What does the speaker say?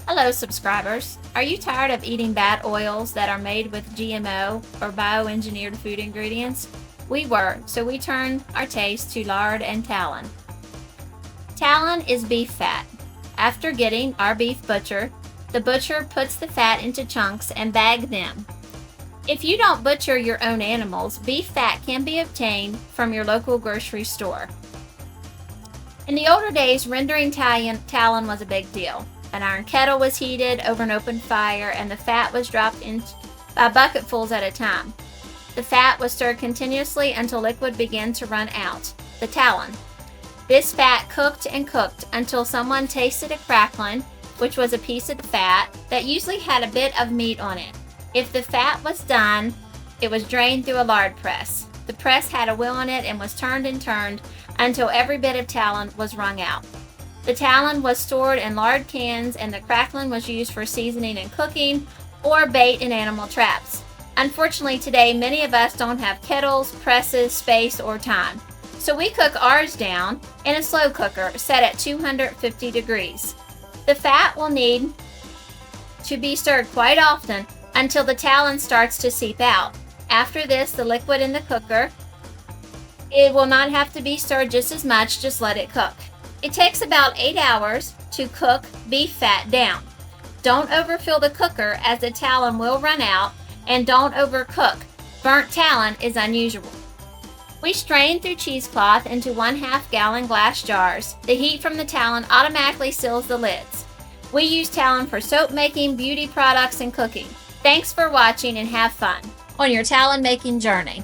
Hello subscribers! Are you tired of eating bad oils that are made with GMO or bioengineered food ingredients? We were, so we turned our taste to lard and tallow. Tallow is beef fat. After getting our beef butchered, the butcher puts the fat into chunks and bags them. If you don't butcher your own animals, beef fat can be obtained from your local grocery store. In the older days, rendering tallow was a big deal. An iron kettle was heated over an open fire and the fat was dropped in by bucketfuls at a time. The fat was stirred continuously until liquid began to run out, the tallow. This fat cooked and cooked until someone tasted a crackling, which was a piece of the fat that usually had a bit of meat on it. If the fat was done, it was drained through a lard press. The press had a wheel on it and was turned and turned until every bit of tallow was wrung out. The tallow was stored in lard cans and the crackling was used for seasoning and cooking or bait in animal traps. Unfortunately today, many of us don't have kettles, presses, space, or time. So we cook ours down in a slow cooker set at 250 degrees. The fat will need to be stirred quite often until the tallow starts to seep out. After this, the liquid in the cooker, it will not have to be stirred just as much, just let it cook. It takes about 8 hours to cook beef fat down. Don't overfill the cooker as the tallow will run out, and don't overcook. Burnt tallow is unusual. We strain through cheesecloth into 1/2 gallon glass jars. The heat from the tallow automatically seals the lids. We use tallow for soap making, beauty products, and cooking. Thanks for watching and have fun on your tallow making journey.